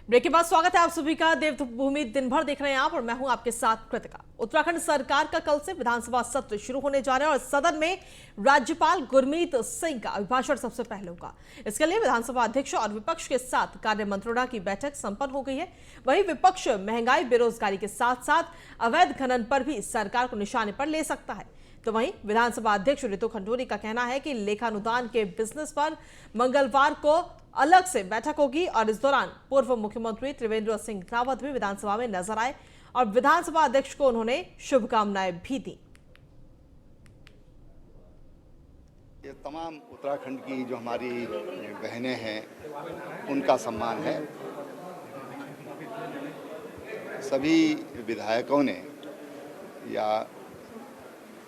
Break के बाद स्वागत है आप सभी का। देवभूमि दिन भर देख रहे हैं आप और मैं हूं आपके साथ कृतिका। उत्तराखंड सरकार का कल से विधानसभा सत्र शुरू होने जा रहा है और सदन में राज्यपाल गुरमीत सिंह का अभिभाषण सबसे पहले होगा। इसके लिए विधानसभा अध्यक्ष और विपक्ष के साथ कार्य मंत्रणा की बैठक संपन्न हो गई है। वहीं विपक्ष महंगाई बेरोजगारी के साथ साथ अवैध खनन पर भी सरकार को निशाने पर ले सकता है। तो वहीं विधानसभा अध्यक्ष रितु खंडूरी का कहना है कि लेखानुदान के बिजनेस पर मंगलवार को अलग से बैठक होगी और इस दौरान पूर्व मुख्यमंत्री त्रिवेंद्र सिंह रावत भी विधानसभा में नजर आए और विधानसभा अध्यक्ष को उन्होंने शुभकामनाएं भी दी। ये तमाम उत्तराखंड की जो हमारी बहनें हैं उनका सम्मान है। सभी विधायकों ने या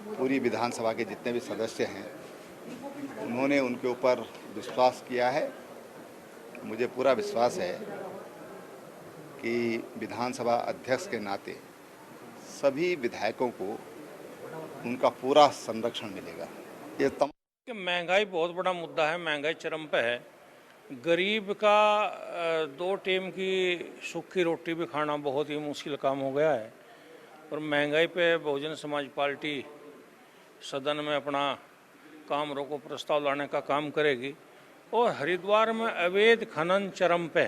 पूरी विधानसभा के जितने भी सदस्य हैं उन्होंने उनके ऊपर विश्वास किया है। मुझे पूरा विश्वास है कि विधानसभा अध्यक्ष के नाते सभी विधायकों को उनका पूरा संरक्षण मिलेगा। ये महंगाई बहुत बड़ा मुद्दा है, महंगाई चरम पे है। गरीब का 2 टाइम की सूखी रोटी भी खाना बहुत ही मुश्किल काम हो गया है और महंगाई पे बहुजन समाज पार्टी सदन में अपना काम रोको प्रस्ताव लाने का काम करेगी और हरिद्वार में अवैध खनन चरम पे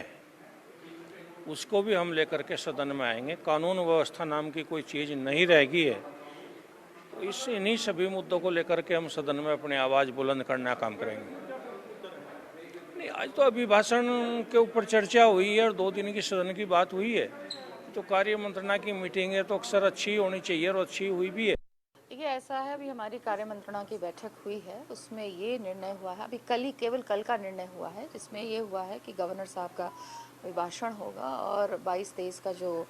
उसको भी हम लेकर के सदन में आएंगे। कानून व्यवस्था नाम की कोई चीज़ नहीं रहेगी है, तो इन्हीं सभी मुद्दों को लेकर के हम सदन में अपनी आवाज़ बुलंद करने का काम करेंगे। नहीं, आज तो अभिभाषण के ऊपर चर्चा हुई है और 2 दिन की सदन की बात हुई है, तो कार्य मंत्रणा की मीटिंग है तो अक्सर अच्छी होनी चाहिए और अच्छी हुई भी है। ये ऐसा है, अभी हमारी कार्य मंत्रणा की बैठक हुई है, उसमें ये निर्णय हुआ है, अभी केवल कल का निर्णय हुआ है, जिसमें ये हुआ है कि गवर्नर साहब का अभिभाषण होगा और 22-23 का जो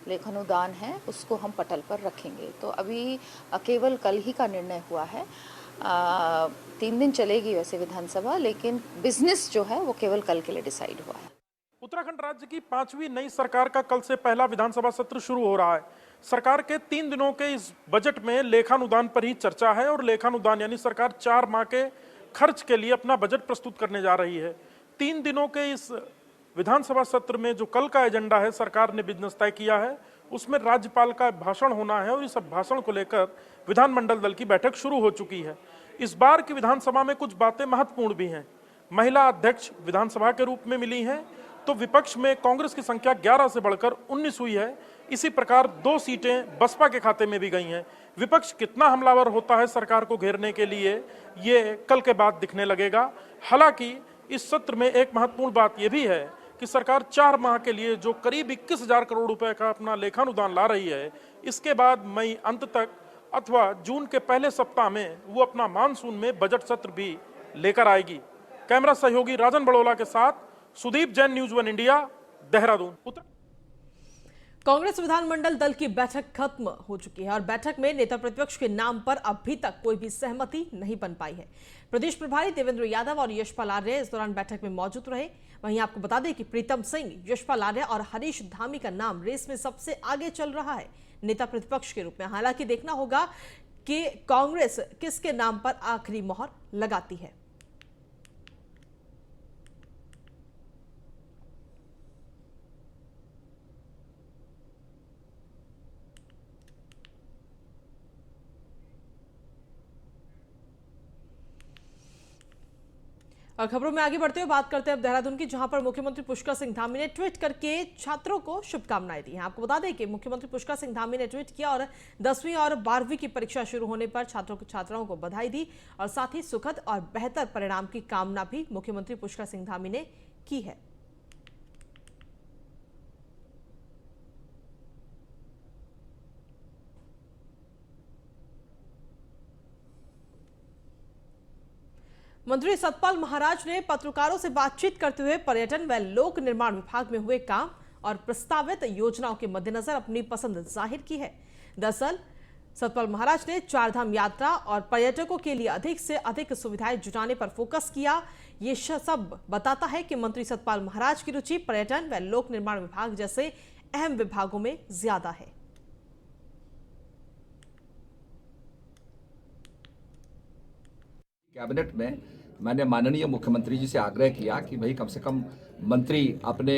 लेखानुदान है उसको हम पटल पर रखेंगे। तो अभी केवल कल ही का निर्णय हुआ है। 3 दिन चलेगी वैसे विधानसभा, लेकिन बिजनेस जो है वो केवल कल के लिए डिसाइड हुआ है। उत्तराखंड राज्य की 5वीं नई सरकार का कल से पहला विधानसभा सत्र शुरू हो रहा है। सरकार के 3 दिनों के इस बजट में लेखानुदान पर ही चर्चा है और लेखानुदान यानी सरकार 4 माह के खर्च के लिए अपना बजट प्रस्तुत करने जा रही है। 3 दिनों के इस विधानसभा सत्र में जो कल का एजेंडा है, सरकार ने बिजनेस तय किया है, उसमें राज्यपाल का भाषण होना है और इस भाषण को लेकर विधानमंडल दल की बैठक शुरू हो चुकी है। इस बार की विधानसभा में कुछ बातें महत्वपूर्ण भी हैं। महिला अध्यक्ष विधानसभा के रूप में मिली हैं, तो विपक्ष में कांग्रेस की संख्या 11 से बढ़कर 19 हुई है। इसी प्रकार 2 सीटें बसपा के खाते में भी गई हैं। विपक्ष कितना हमलावर होता है सरकार को घेरने के लिए, ये कल के बाद दिखने लगेगा। हालांकि इस सत्र में एक महत्वपूर्ण बात यह भी है कि सरकार 4 माह के लिए जो करीब 21,000 करोड़ रुपए का अपना लेखानुदान ला रही है, इसके बाद मई अंत तक अथवा जून के पहले सप्ताह में वो अपना मानसून में बजट सत्र भी लेकर आएगी। कैमरा सहयोगी राजन बड़ोला के साथ सुदीप जैन, न्यूज़ 1 इंडिया, देहरादून। कांग्रेस विधानमंडल दल की बैठक खत्म हो चुकी है और बैठक में नेता प्रतिपक्ष के नाम पर अभी तक कोई भी सहमति नहीं बन पाई है। प्रदेश प्रभारी देवेंद्र यादव और यशपाल आर्य इस दौरान बैठक में मौजूद रहे। वहीं आपको बता दें कि प्रीतम सिंह, यशपाल आर्य और हरीश धामी का नाम रेस में सबसे आगे चल रहा है नेता प्रतिपक्ष के रूप में। हालांकि देखना होगा कि कांग्रेस किसके नाम पर आखिरी मोहर लगाती है। और खबरों में आगे बढ़ते हुए बात करते हैं अब देहरादून की, जहां पर मुख्यमंत्री पुष्कर सिंह धामी ने ट्वीट करके छात्रों को शुभकामनाएं दी हैं। आपको बता दें कि मुख्यमंत्री पुष्कर सिंह धामी ने ट्वीट किया और 10वीं और 12वीं की परीक्षा शुरू होने पर छात्राओं को बधाई दी और साथ ही सुखद और बेहतर परिणाम की कामना भी मुख्यमंत्री पुष्कर सिंह धामी ने की है। मंत्री सतपाल महाराज ने पत्रकारों से बातचीत करते हुए पर्यटन व लोक निर्माण विभाग में हुए काम और प्रस्तावित योजनाओं के मद्देनजर अपनी पसंद जाहिर की है। दरअसल सतपाल महाराज ने 4 धाम यात्रा और पर्यटकों के लिए अधिक से अधिक सुविधाएं जुटाने पर फोकस किया। ये सब बताता है कि मंत्री सतपाल महाराज की रुचि पर्यटन व लोक निर्माण विभाग जैसे अहम विभागों में ज्यादा है। कैबिनेट में मैंने माननीय मुख्यमंत्री जी से आग्रह किया कि भाई कम से कम मंत्री अपने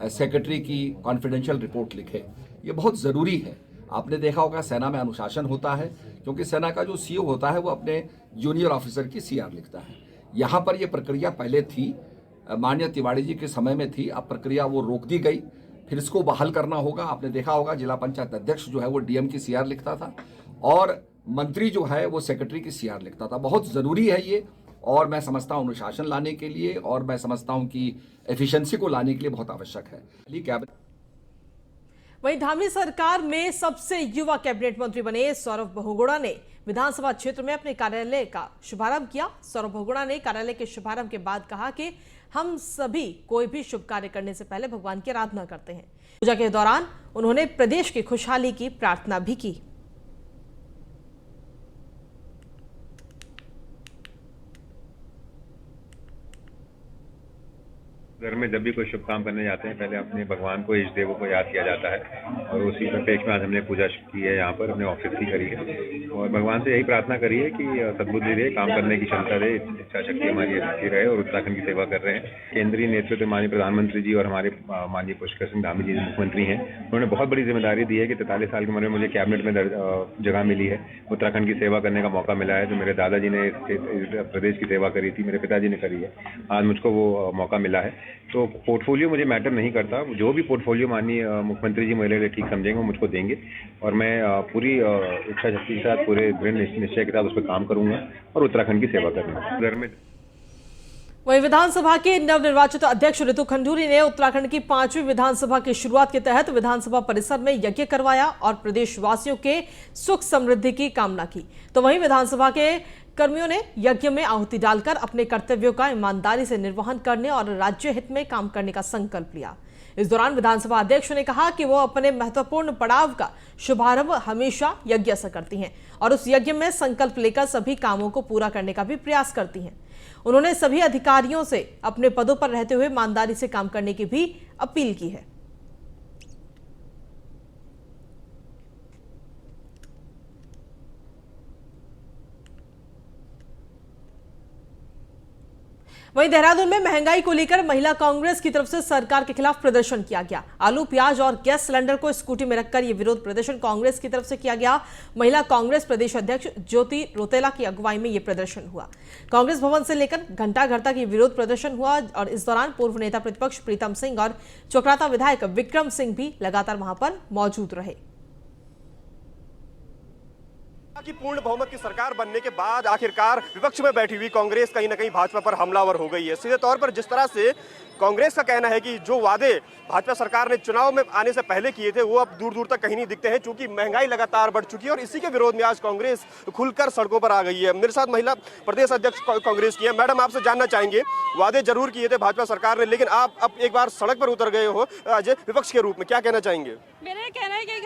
सेक्रेटरी की कॉन्फिडेंशियल रिपोर्ट लिखे। ये बहुत ज़रूरी है। आपने देखा होगा सेना में अनुशासन होता है, क्योंकि सेना का जो सीओ होता है वो अपने जूनियर ऑफिसर की सीआर लिखता है। यहाँ पर ये प्रक्रिया पहले थी, माननीय तिवारी जी के समय में थी, अब प्रक्रिया वो रोक दी गई, फिर इसको बहाल करना होगा। आपने देखा होगा जिला पंचायत अध्यक्ष जो है वो डीएम की सीआर लिखता था और मंत्री जो है वो सेक्रेटरी की सीआर लिखता था। बहुत ज़रूरी है ये, और मैं समझता हूँ अनुशासन लाने के लिए, और मैं समझता हूँ कि एफिशिएंसी को लाने के लिए बहुत आवश्यक है। वहीं धामी सरकार में सबसे युवा कैबिनेट मंत्री बने सौरभ बहुगुणा ने विधानसभा क्षेत्र में अपने कार्यालय का शुभारंभ किया। सौरभ बहुगुणा ने कार्यालय के शुभारंभ के बाद कहा कि हम सभी कोई भी शुभ कार्य करने से पहले भगवान की आराधना करते हैं। पूजा के दौरान उन्होंने प्रदेश की खुशहाली की प्रार्थना भी की। घर में जब भी कोई शुभ काम करने जाते हैं, पहले अपने भगवान को, इष्ट देवों को याद किया जाता है, और उसी परिप्रेक्ष्य में आज हमने पूजा की है यहाँ पर, अपने ऑफिस की करी है, और भगवान से यही प्रार्थना करी है कि सद्बुद्धि दे, काम करने की क्षमता दे, इच्छा शक्ति हमारी अच्छी रहे, और उत्तराखंड की सेवा कर रहे हैं। केंद्रीय नेतृत्व माननीय प्रधानमंत्री जी और हमारे माननीय पुष्कर सिंह धामी जी मुख्यमंत्री हैं, उन्होंने बहुत बड़ी जिम्मेदारी दी है कि 43 साल की उम्र में मुझे कैबिनेट में जगह मिली है, उत्तराखंड की सेवा करने का मौका मिला है। जो मेरे दादाजी ने प्रदेश की सेवा करी थी, मेरे पिताजी ने करी है, आज मुझको वो मौका मिला है। तो पोर्टफोलियो मुझे मैटर नहीं करता, जो भी पोर्टफोलियो माननीय मुख्यमंत्री जी मेरे लिए ठीक समझेंगे वो मुझको देंगे, और मैं पूरी इच्छा शक्ति के साथ, पूरे दृढ़ निश्चय के साथ उस पर काम करूंगा और उत्तराखंड की सेवा करूंगा। घर में वहीं विधानसभा के नवनिर्वाचित अध्यक्ष ऋतु खंडूरी ने उत्तराखंड की 5वीं विधानसभा की शुरुआत के तहत विधानसभा परिसर में यज्ञ करवाया और प्रदेशवासियों के सुख समृद्धि की कामना की। तो वहीं विधानसभा के कर्मियों ने यज्ञ में आहुति डालकर अपने कर्तव्यों का ईमानदारी से निर्वहन करने और राज्य हित में काम करने का संकल्प लिया। इस दौरान विधानसभा अध्यक्ष ने कहा कि वो अपने महत्वपूर्ण पड़ाव का शुभारंभ हमेशा यज्ञ से करती हैं और उस यज्ञ में संकल्प लेकर सभी कामों को पूरा करने का भी प्रयास करती हैं। उन्होंने सभी अधिकारियों से अपने पदों पर रहते हुए ईमानदारी से काम करने की भी अपील की है। वहीं देहरादून में महंगाई को लेकर महिला कांग्रेस की तरफ से सरकार के खिलाफ प्रदर्शन किया गया। आलू, प्याज और गैस सिलेंडर को स्कूटी में रखकर यह विरोध प्रदर्शन कांग्रेस की तरफ से किया गया। महिला कांग्रेस प्रदेश अध्यक्ष ज्योति रोतेला की अगुवाई में यह प्रदर्शन हुआ। कांग्रेस भवन से लेकर घंटाघर तक ये विरोध प्रदर्शन हुआ और इस दौरान पूर्व नेता प्रतिपक्ष प्रीतम सिंह और चोकराता विधायक विक्रम सिंह भी लगातार वहां पर मौजूद रहे। कि पूर्ण बहुमत की सरकार बनने के बाद आखिरकार विपक्ष में बैठी हुई कांग्रेस कहीं ना कहीं भाजपा पर हमलावर हो गई है। सीधे तौर पर जिस तरह से कांग्रेस का कहना है कि जो वादे भाजपा सरकार ने चुनाव में आने से पहले किए थे वो अब दूर दूर तक कहीं नहीं दिखते हैं, क्योंकि महंगाई लगातार बढ़ चुकी है और इसी के विरोध में आज कांग्रेस खुलकर सड़कों पर आ गई है। मेरे साथ महिला प्रदेश अध्यक्ष कांग्रेस की है। मैडम, आपसे जानना चाहेंगे, वादे जरूर किए थे भाजपा सरकार ने, लेकिन आप अब एक बार सड़क पर उतर गए हो आज विपक्ष के रूप में, क्या कहना चाहेंगे? मेरा कहना है कि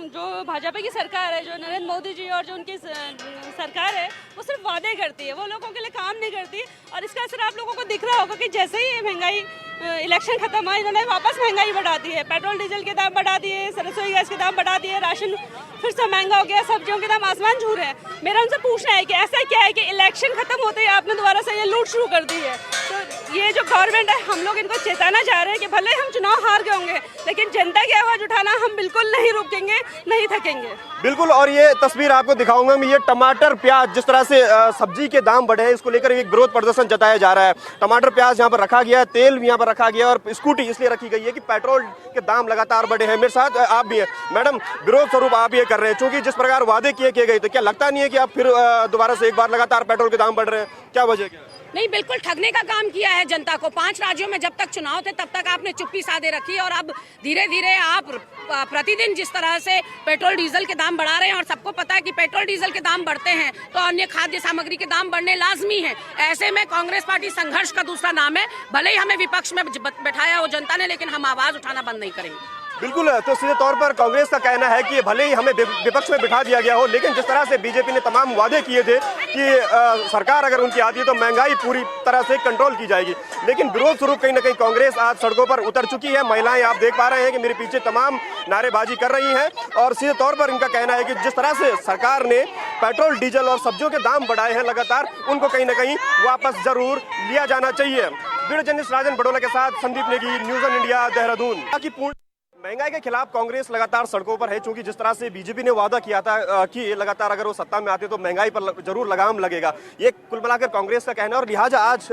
जो भाजपा की सरकार है, जो नरेंद्र मोदी जी और जो उनकी सरकार है, वो सिर्फ वादे करती है, वो लोगों के लिए काम नहीं करती। और इसका असर आप लोगों को दिख रहा होगा कि जैसे ही महंगाई इलेक्शन खत्म हुआ, इन्होंने वापस महंगाई बढ़ा दी है। पेट्रोल डीजल के दाम बढ़ा दिए, रसोई गैस के दाम बढ़ा दिए, राशन फिर से महंगा हो गया, सब्जियों के दाम आसमान छू रहे हैं। मेरा उनसे पूछना है कि ऐसा क्या है कि इलेक्शन खत्म होते ही आपने दोबारा से ये लूट शुरू कर दी है? तो ये जो गवर्नमेंट है, हम लोग इनको चेताना चाह रहे हैं कि भले हम चुनाव हार गए होंगे, लेकिन जनता की आवाज उठाना हम बिल्कुल नहीं रुकेंगे, नहीं थकेंगे। बिल्कुल। और ये तस्वीर आपको दिखाऊंगा मैं, ये टमाटर, प्याज, जिस तरह से सब्जी के दाम बढ़े हैं, इसको लेकर एक विरोध प्रदर्शन जताया जा रहा है। टमाटर, प्याज यहाँ पर रखा गया है, तेल भी यहाँ पर रखा गया है, और स्कूटी इसलिए रखी गई है कि पेट्रोल के दाम लगातार बढ़े हैं। मेरे साथ आप भी हैं। मैडम, विरोध स्वरूप आप ये कर रहे हैं, क्योंकि जिस प्रकार वादे किए गए थे, क्या लगता नहीं है कि आप फिर दोबारा से एक बार लगातार पेट्रोल के दाम बढ़ रहे हैं? क्या वजह क्या? नहीं, बिल्कुल ठगने का काम किया है जनता को। 5 राज्यों में जब तक चुनाव थे तब तक आपने चुप्पी साधे रखी, और अब धीरे धीरे आप प्रतिदिन जिस तरह से पेट्रोल डीजल के दाम बढ़ा रहे हैं, और सबको पता है कि पेट्रोल डीजल के दाम बढ़ते हैं तो अन्य खाद्य सामग्री के दाम बढ़ने लाजमी है। ऐसे में कांग्रेस पार्टी संघर्ष का दूसरा नाम है। भले ही हमें विपक्ष में बैठाया हो जनता ने, लेकिन हम आवाज उठाना बंद नहीं करेंगे। बिल्कुल। तो सीधे तौर पर कांग्रेस का कहना है कि भले ही हमें विपक्ष में बिठा दिया गया हो, लेकिन जिस तरह से बीजेपी ने तमाम वादे किए थे कि सरकार अगर उनकी आती है तो महंगाई पूरी तरह से कंट्रोल की जाएगी, लेकिन विरोध स्वरूप कहीं ना कहीं कांग्रेस आज सड़कों पर उतर चुकी है। महिलाएं आप देख पा रहे हैं कि मेरे पीछे तमाम नारेबाजी कर रही हैं, और सीधे तौर पर इनका कहना है कि जिस तरह से सरकार ने पेट्रोल, डीजल और सब्जियों के दाम बढ़ाए हैं लगातार, उनको कहीं ना कहीं वापस जरूर लिया जाना चाहिए। वीडियो जर्नलिस्ट राजन बड़ोला के साथ Sandeep Negi, news on India, Dehradun. कि पूर्ण महंगाई के खिलाफ कांग्रेस लगातार सड़कों पर है, क्योंकि जिस तरह से बीजेपी ने वादा किया था कि लगातार अगर वो सत्ता में आते तो महंगाई पर जरूर लगाम लगेगा, ये कुल मिलाकर कांग्रेस का कहना है। और लिहाजा आज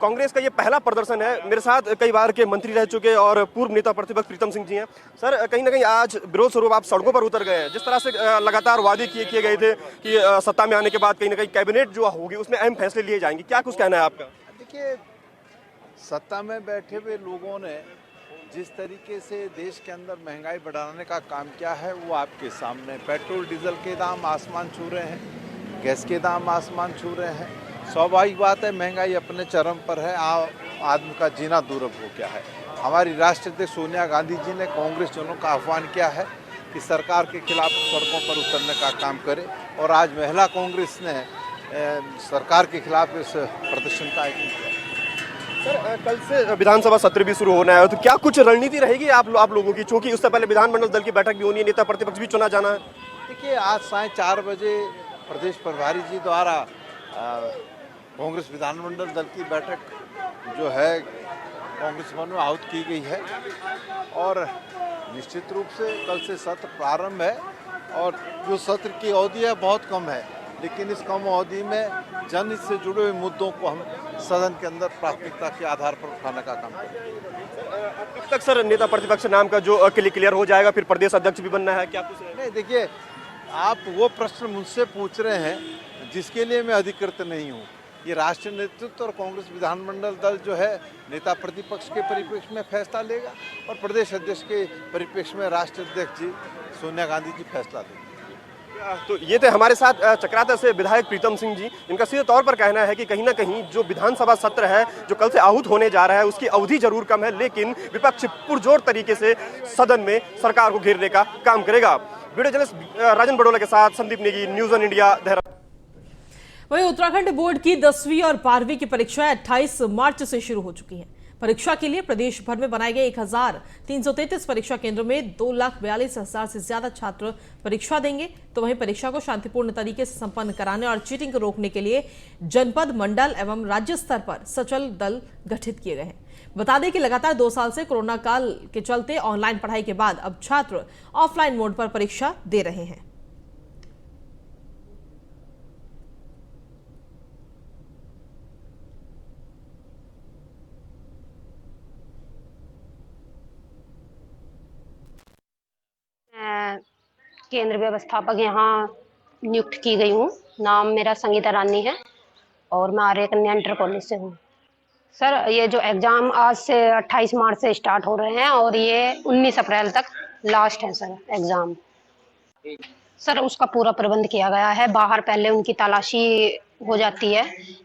कांग्रेस का ये पहला प्रदर्शन है। मेरे साथ कई बार के मंत्री रह चुके और पूर्व नेता प्रतिपक्ष प्रीतम सिंह जी हैं। सर, कहीं ना कहीं आज विरोध स्वरूप आप सड़कों पर उतर गए हैं। जिस तरह से लगातार वादे किए गए थे कि सत्ता में आने के बाद कहीं ना कहीं कैबिनेट जो होगी उसमें अहम फैसले लिए जाएंगे, क्या कुछ कहना है आपका? देखिए, सत्ता में बैठे हुए लोगों ने जिस तरीके से देश के अंदर महंगाई बढ़ाने का काम किया है वो आपके सामने। पेट्रोल डीजल के दाम आसमान छू रहे हैं, गैस के दाम आसमान छू रहे हैं। स्वाभाविक बात है, महंगाई अपने चरम पर है, आदमी का जीना दुर्लभ हो गया है। हमारी राष्ट्रीय अध्यक्ष सोनिया गांधी जी ने कांग्रेस जनों का आह्वान किया है कि सरकार के खिलाफ सड़कों पर उतरने का काम करे, और आज महिला कांग्रेस ने सरकार के खिलाफ इस प्रदर्शन का आयोजन किया। सर, कल से विधानसभा सत्र भी शुरू होना है, तो क्या कुछ रणनीति रहेगी आप लोगों की, क्योंकि उससे पहले विधानमंडल दल की बैठक भी होनी है, नेता प्रतिपक्ष भी चुना जाना है? देखिए, आज साढ़े 4 बजे प्रदेश प्रभारी जी द्वारा कांग्रेस विधानमंडल दल की बैठक जो है कांग्रेस भवन में आहूत की गई है, और निश्चित रूप से कल से सत्र प्रारंभ है। और जो सत्र की अवधि है बहुत कम है, लेकिन इस कम अवधि में जनहित से जुड़े हुए मुद्दों को हम सदन के अंदर प्राथमिकता के आधार पर उठाने का काम करेंगे। कब तक सर नेता प्रतिपक्ष नाम का जो क्लियर हो जाएगा, फिर प्रदेश अध्यक्ष भी बनना है, क्या कुछ है? नहीं, देखिए, आप वो प्रश्न मुझसे पूछ रहे हैं जिसके लिए मैं अधिकृत नहीं हूँ। ये राष्ट्रीय नेतृत्व और कांग्रेस विधानमंडल दल जो है नेता प्रतिपक्ष के परिप्रेक्ष्य में फैसला लेगा, और प्रदेश अध्यक्ष के परिप्रेक्ष्य में राष्ट्रीय अध्यक्ष जी सोनिया गांधी जी फैसला लेंगे। तो ये थे हमारे साथ चक्राता से विधायक प्रीतम सिंह जी। इनका सीधे तौर पर कहना है कि कहीं ना कहीं जो विधानसभा सत्र है जो कल से आहूत होने जा रहा है उसकी अवधि जरूर कम है, लेकिन विपक्ष पुरजोर तरीके से सदन में सरकार को घेरने का काम करेगा। वीडियो जर्नलिस्ट राजन बड़ोला के साथ Sandeep Negi, news on India, Dehradun. वहीं उत्तराखंड बोर्ड की 10वीं और 12वीं की परीक्षाएं 28 मार्च से शुरू हो चुकी हैं। परीक्षा के लिए प्रदेश भर में बनाए गए 1333 परीक्षा केंद्रों में 2,42,000 से ज्यादा छात्र परीक्षा देंगे। तो वहीं परीक्षा को शांतिपूर्ण तरीके से संपन्न कराने और चीटिंग को रोकने के लिए जनपद, मंडल एवं राज्य स्तर पर सचल दल गठित किए गए हैं। बता दें कि लगातार 2 साल से कोरोना काल के चलते ऑनलाइन पढ़ाई के बाद अब छात्र ऑफलाइन मोड पर परीक्षा दे रहे हैं। केंद्र व्यवस्थापक यहाँ नियुक्त की गई हूँ। नाम मेरा संगीता रानी है और मैं आर्य कन्या इंटर कॉलेज से हूँ। सर, ये जो एग्ज़ाम आज से 28 मार्च से स्टार्ट हो रहे हैं और ये 19 अप्रैल तक लास्ट है सर एग्ज़ाम। सर, उसका पूरा प्रबंध किया गया है। बाहर पहले उनकी तलाशी हो जाती है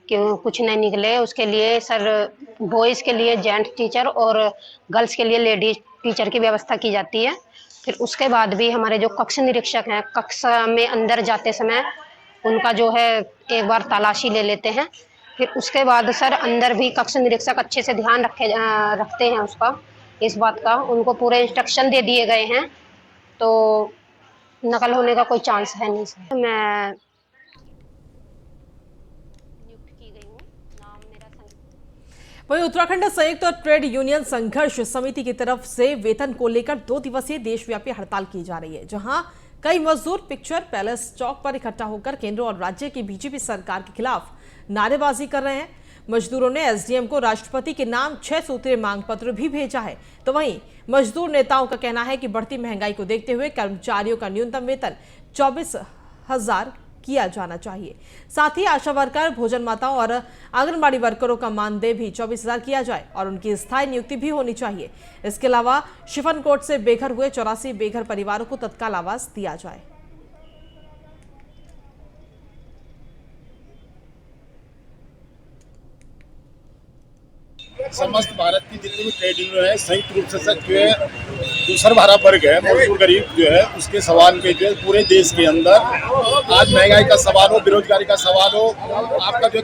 कि कुछ नहीं निकले, उसके लिए सर बॉयज़ के लिए जेंट्स टीचर और गर्ल्स के लिए लेडीज टीचर की व्यवस्था की जाती है। फिर उसके बाद भी हमारे जो कक्ष निरीक्षक हैं, कक्षा में अंदर जाते समय उनका जो है एक बार तलाशी ले लेते हैं। फिर उसके बाद सर अंदर भी कक्ष निरीक्षक अच्छे से ध्यान रखते हैं उसका, इस बात का। उनको पूरे इंस्ट्रक्शन दे दिए गए हैं, तो नकल होने का कोई चांस है नहीं सर। मैं वहीं उत्तराखंड संयुक्त और ट्रेड यूनियन संघर्ष समिति की तरफ से वेतन को लेकर 2 दिवसीय देशव्यापी हड़ताल की जा रही है, जहां कई मजदूर पिक्चर पैलेस चौक पर इकट्ठा होकर केंद्र और राज्य की बीजेपी सरकार के खिलाफ नारेबाजी कर रहे हैं। मजदूरों ने एसडीएम को राष्ट्रपति के नाम 6 सूत्रीय मांग पत्र भी भेजा है। तो वहीं मजदूर नेताओं का कहना है कि बढ़ती महंगाई को देखते हुए कर्मचारियों का न्यूनतम वेतन 24,000 किया जाना चाहिए। साथ ही आशा वर्कर, भोजन माताओं और आंगनबाड़ी वर्करों का मानदेय भी 24,000 किया जाए और उनकी स्थायी नियुक्ति भी होनी चाहिए। इसके अलावा शिफनकोट से बेघर हुए 84 बेघर परिवारों को तत्काल आवास दिया जाए। समस्त भारत की जितनी भी ट्रेड यूनियन है संयुक्त रूप से सर जो है जो सर्वहारा वर्ग है, मजदूर गरीब जो है उसके सवाल पे जो है पूरे देश के अंदर आज महंगाई का सवाल हो, बेरोजगारी का सवाल हो, आपका जो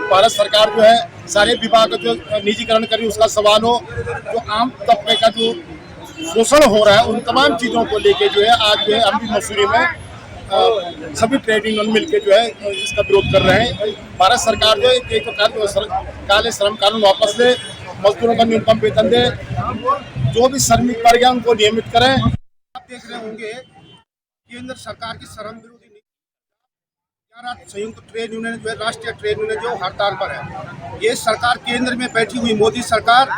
भारत सरकार जो है सारे विभाग का जो निजीकरण करी उसका सवाल हो, जो आम तबके का जो शोषण हो रहा है उन तमाम चीज़ों को लेके जो है आज जो है हम भी मसूरी में सभी ट्रेड यूनियन मिलकर जो है इसका विरोध कर रहे हैं। भारत सरकार जो है एक प्रकार काले श्रम कानून वापस ले, मजदूरों का न्यूनतम वेतन दे, जो भी श्रमिक वर्ग है उनको नियमित करें। आप देख रहे होंगे केंद्र सरकार की श्रम विरोधी नीति, संयुक्त ट्रेड यूनियन जो है, राष्ट्रीय ट्रेड यूनियन जो हड़ताल पर है। ये सरकार केंद्र में बैठी हुई मोदी सरकार,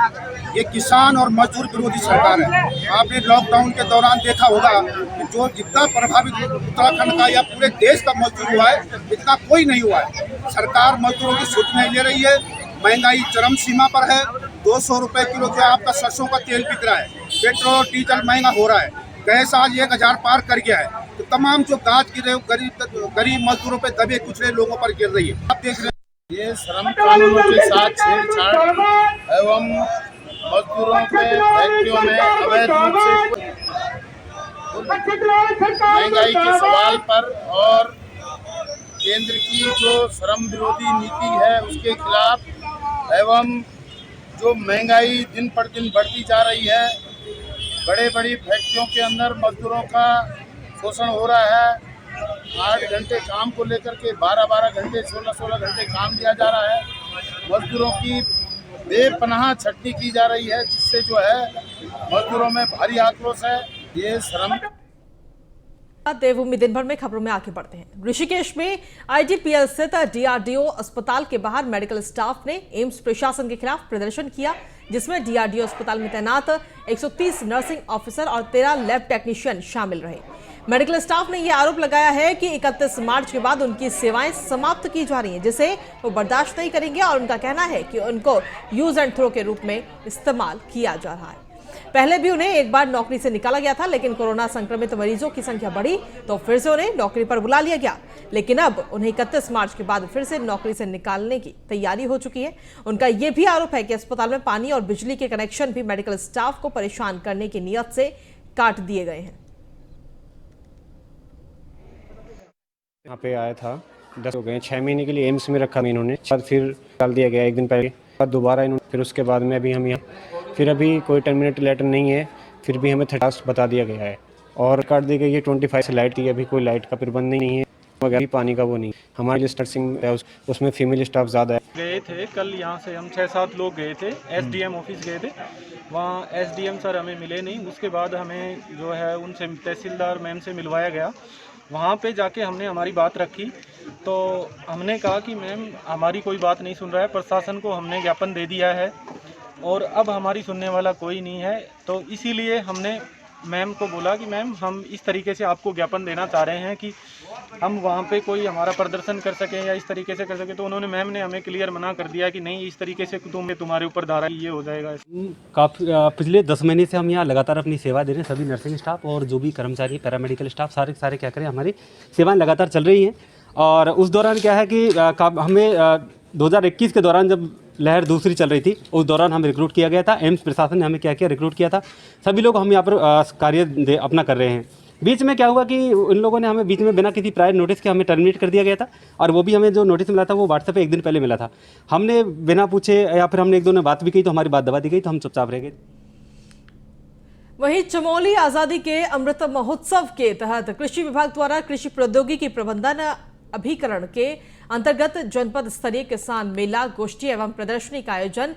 ये किसान और मजदूर विरोधी सरकार है। आपने लॉकडाउन के दौरान देखा होगा कि जो जितना प्रभावित उत्तराखंड का या पूरे देश का मजदूर हुआ है, इतना कोई नहीं हुआ है। सरकार मजदूरों की छूट नहीं ले रही है। महंगाई चरम सीमा पर है। 200 रुपए किलो जो है आपका सरसों का तेल बिक रहा है। पेट्रोल डीजल महंगा हो रहा है। गैस आज 1000 पार कर गया है। तो तमाम जो गाज गिरे गरीब मजदूरों पे दबे कुचले लोगों पर गिर रही है। आप देख रहे हैं ये श्रम कानूनों के साथ छेड़छाड़ एवं मजदूरों के फैक्ट्रियों में अवैध रूप से महंगाई के सवाल पर और केंद्र की जो श्रम विरोधी नीति है उसके खिलाफ एवं जो महंगाई दिन पर दिन बढ़ती जा रही है, बड़ी फैक्ट्रियों के अंदर मजदूरों का शोषण हो रहा है। 8 घंटे काम को लेकर के 12 घंटे 16 घंटे काम दिया जा रहा है। मजदूरों की बेपनाह छटनी की जा रही है, जिससे जो है मजदूरों में भारी आक्रोश है। ये श्रम देवभूमि दिन भर में खबरों में आगे बढ़ते हैं। ऋषिकेश में आईडीपीएल स्थित डीआरडीओ अस्पताल के बाहर मेडिकल स्टाफ ने एम्स प्रशासन के खिलाफ प्रदर्शन किया, जिसमें डीआरडीओ अस्पताल में तैनात 130 नर्सिंग ऑफिसर और 13 लैब टेक्नीशियन शामिल रहे। मेडिकल स्टाफ ने यह आरोप लगाया है कि 31 मार्च के बाद उनकी सेवाएं समाप्त की जा रही हैं, जिसे वो बर्दाश्त नहीं करेंगे और उनका कहना है कि उनको यूज एंड थ्रो के रूप में इस्तेमाल किया जा रहा है। पहले भी उन्हें एक बार नौकरी से निकाला गया था, लेकिन कोरोना संक्रमित मरीजों की संख्या बढ़ी तो फिर से उन्हें नौकरी पर बुला लिया गया। लेकिन अब उन्हें 31 मार्च के बाद फिर से नौकरी से निकालने की तैयारी हो चुकी है। उनका यह भी आरोप है कि अस्पताल में पानी और बिजली के कनेक्शन भी मेडिकल स्टाफ को परेशान करने की नीयत से काट दिए गए हैं। यहाँ पे आया था 10 हो गए, 6 महीने के लिए एम्स में रखा इन्होंने, बाद फिर डाल दिया गया 1 दिन पहले, बाद दोबारा इन्होंने, फिर उसके बाद में अभी हम यहाँ, फिर अभी कोई टर्मिनेट लेटर नहीं है, फिर भी हमें 30 बता दिया गया है और काट दी गई है 25 से लाइट की, अभी कोई लाइट का प्रबंध नहीं है, अभी पानी का वो नहीं। हमारे जो नर्सिंग है उसमें फीमेल स्टाफ ज़्यादा है। गए थे कल यहाँ से हम 6-7 लोग गए थे, एसडीएम ऑफिस गए थे, वहाँ एसडीएम सर हमें मिले नहीं। उसके बाद हमें जो है उनसे तहसीलदार मैम से मिलवाया गया। वहाँ पे जाके हमने हमारी बात रखी तो हमने कहा कि मैम हमारी कोई बात नहीं सुन रहा है, प्रशासन को हमने ज्ञापन दे दिया है और अब हमारी सुनने वाला कोई नहीं है। तो इसीलिए हमने मैम को बोला कि मैम हम इस तरीके से आपको ज्ञापन देना चाह रहे हैं कि हम वहाँ पे कोई हमारा प्रदर्शन कर सकें या इस तरीके से कर सकें। तो उन्होंने मैम ने हमें क्लियर मना कर दिया कि नहीं, इस तरीके से तुम्हारे ऊपर धारा ये हो जाएगा। काफ़ी पिछले 10 महीने से हम यहाँ लगातार अपनी सेवा दे रहे हैं। सभी नर्सिंग स्टाफ और जो भी कर्मचारी पैरामेडिकल स्टाफ सारे क्या करें, हमारी सेवाएं लगातार चल रही हैं। और उस दौरान क्या है कि हमें 2021 के दौरान जब लहर दूसरी चल रही थी, उस दौरान हम रिक्रूट किया गया था। एम्स प्रशासन ने हमें क्या किया, रिक्रूट किया था। सभी लोग हम यहाँ पर कार्य अपना कर रहे हैं। बीच में क्या हुआ कि उन लोगों ने हमें बीच में बिना किसी प्रायर नोटिस के हमें टर्मिनेट कर दिया गया था, और वो भी हमें जो नोटिस मिला था वो व्हाट्सएप पे 1 दिन पहले मिला था। हमने बिना पूछे या फिर हमने 1-2 ने बात भी की तो हमारी बात दबा दी गई, तो हम चुपचाप रह गए। वहीं चमोली आजादी के अमृत महोत्सव के तहत कृषि विभाग द्वारा कृषि प्रौद्योगिकी प्रबंधन अभिकरण के अंतर्गत जनपद स्तरीय किसान मेला, गोष्ठी एवं प्रदर्शनी का आयोजन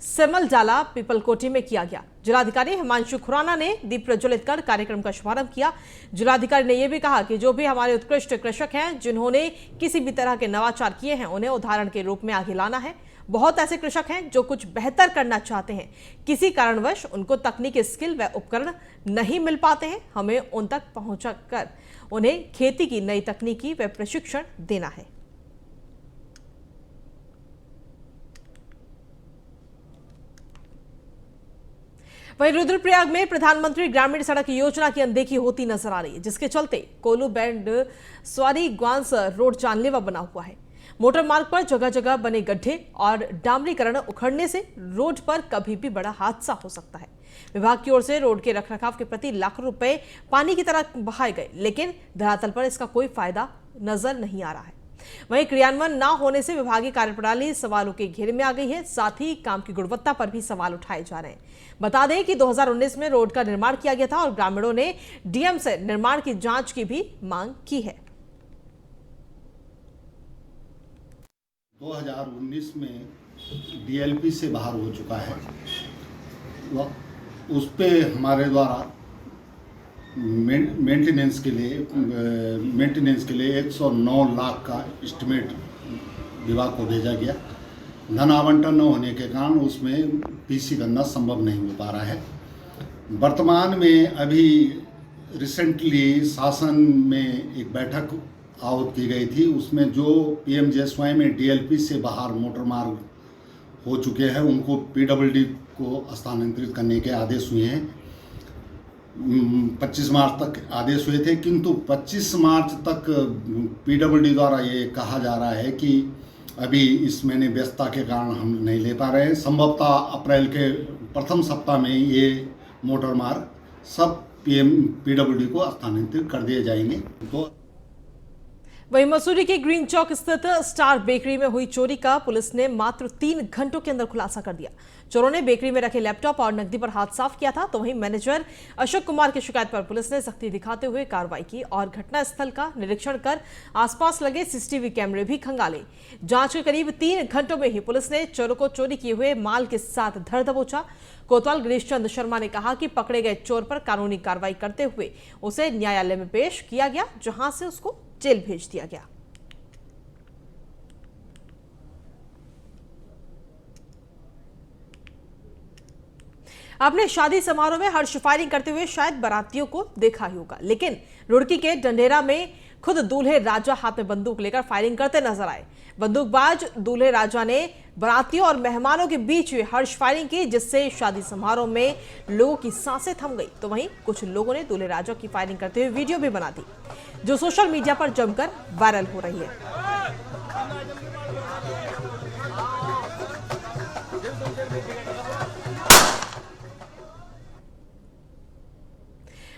सेमलजाला पीपलकोटी में किया गया। जिलाधिकारी हिमांशु खुराना ने दीप प्रज्वलित कर कार्यक्रम का शुभारंभ किया। जिलाधिकारी ने यह भी कहा कि जो भी हमारे उत्कृष्ट कृषक हैं जिन्होंने किसी भी तरह के नवाचार किए हैं, उन्हें उदाहरण के रूप में आगे लाना है। बहुत ऐसे कृषक हैं जो कुछ बेहतर करना चाहते हैं, किसी कारणवश उनको तकनीकी स्किल व उपकरण नहीं मिल पाते हैं। हमें उन तक पहुंचकर उन्हें खेती की नई तकनीकी व प्रशिक्षण देना है। वहीं रुद्रप्रयाग में प्रधानमंत्री ग्रामीण सड़क योजना की अनदेखी होती नजर आ रही है, जिसके चलते कोलू बैंड स्वारी ग्वांस रोड जानलेवा बना हुआ है। मोटर मार्ग पर जगह जगह बने गड्ढे और डामरीकरण उखड़ने से रोड पर कभी भी बड़ा हादसा हो सकता है। विभाग की ओर से रोड के रखरखाव के प्रति लाखों रुपए पानी की तरह बहाए गए, लेकिन धरातल पर इसका कोई फायदा नजर नहीं आ रहा है। वहीं क्रियान्वयन न होने से विभागीय कार्यप्रणाली सवालों के घेरे में आ गई है। साथ ही काम की गुणवत्ता पर भी सवाल उठाए जा रहे हैं। बता दें कि 2019 में रोड का निर्माण किया गया था और ग्रामीणों ने डीएम से निर्माण की जांच की भी मांग की है। 2019 में डीएलपी से बाहर हो चुका है, उस पे हमारे द्वारा मेंटेनेंस के लिए 109 लाख का एस्टिमेट विभाग को भेजा गया। धन आवंटन न होने के कारण उसमें पीसी करना संभव नहीं हो पा रहा है। वर्तमान में अभी रिसेंटली शासन में एक बैठक आहूत की गई थी, उसमें जो पीएमजीएसवाई में डीएलपी से बाहर मोटर मार्ग हो चुके हैं उनको पीडब्ल्यूडी को स्थानांतरित करने के आदेश हुए हैं। 25 मार्च तक आदेश हुए थे, किंतु 25 मार्च तक पीडब्ल्यूडी द्वारा ये कहा जा रहा है कि अभी इस महीने व्यस्तता के कारण हम नहीं ले पा रहे हैं। संभवतः अप्रैल के प्रथम सप्ताह में ये मोटर मार्ग सब पीडब्ल्यूडी को स्थानांतरित कर दिए जाएंगे। तो वहीं मसूरी के ग्रीन चौक स्थित स्टार बेकरी में हुई चोरी का पुलिस ने मात्र 3 घंटों के अंदर खुलासा कर दिया। चोरों ने बेकरी में रखे लैपटॉप और नकदी पर हाथ साफ किया था। तो वहीं मैनेजर अशोक कुमार की शिकायत पर पुलिस ने सख्ती दिखाते हुए कार्रवाई की और घटनास्थल का निरीक्षण कर आसपास लगे सीसीटीवी कैमरे भी खंगाले। जांच के करीब 3 घंटों में ही पुलिस ने चोरों को चोरी किए हुए माल के साथ धर दबोचा। कोतवाल गिरीश चंद शर्मा ने कहा कि पकड़े गए चोर पर कानूनी कार्रवाई करते हुए उसे न्यायालय में पेश किया गया, जहां से उसको जेल भेज दिया गया। आपने शादी समारोह में हर्ष फायरिंग करते हुए शायद बारातियों को देखा ही होगा, लेकिन रुड़की के डंडेरा में खुद दूल्हे राजा हाथ में बंदूक लेकर फायरिंग करते नजर आए। बंदूकबाज दूल्हे राजा ने बारातियों और मेहमानों के बीच हर्ष फायरिंग की, जिससे शादी समारोह में लोगों की सांसें थम गई। तो वहीं कुछ लोगों ने दूल्हे राजा की फायरिंग करते हुए वीडियो भी बना दी, जो सोशल मीडिया पर जमकर वायरल हो रही है।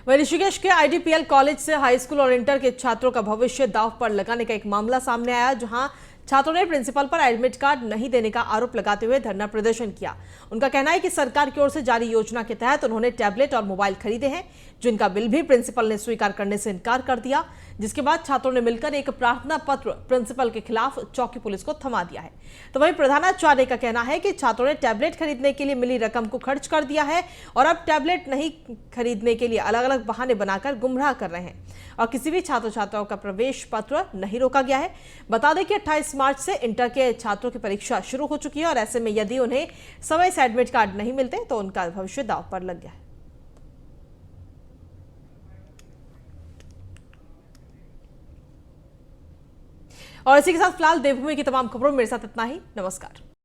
वहीं ऋषिकेश के आईडीपीएल कॉलेज से हाई स्कूल और इंटर के छात्रों का भविष्य दांव पर लगाने का एक मामला सामने आया, जहां छात्रों ने प्रिंसिपल पर एडमिट कार्ड नहीं देने का आरोप लगाते हुए धरना प्रदर्शन किया। उनका कहना है कि सरकार की ओर से जारी योजना के तहत उन्होंने टैबलेट और मोबाइल खरीदे हैं, जिनका बिल भी प्रिंसिपल ने स्वीकार करने से इनकार कर दिया, जिसके बाद छात्रों ने मिलकर एक प्रार्थना पत्र प्रिंसिपल के खिलाफ चौकी पुलिस को थमा दिया है। तो वहीं प्रधानाचार्य का कहना है कि छात्रों ने टैबलेट खरीदने के लिए मिली रकम को खर्च कर दिया है और अब टैबलेट नहीं खरीदने के लिए अलग अलग बहाने बनाकर गुमराह कर रहे हैं और किसी भी छात्र छात्राओं का प्रवेश पत्र नहीं रोका गया है। बता दें कि 28 मार्च से इंटर के छात्रों की परीक्षा शुरू हो चुकी है और ऐसे में यदि उन्हें समय से एडमिट कार्ड नहीं मिलते तो उनका भविष्य दांव पर लग गया है। और इसी के साथ फिलहाल देवभूमि की तमाम खबरों में मेरे साथ इतना ही। नमस्कार।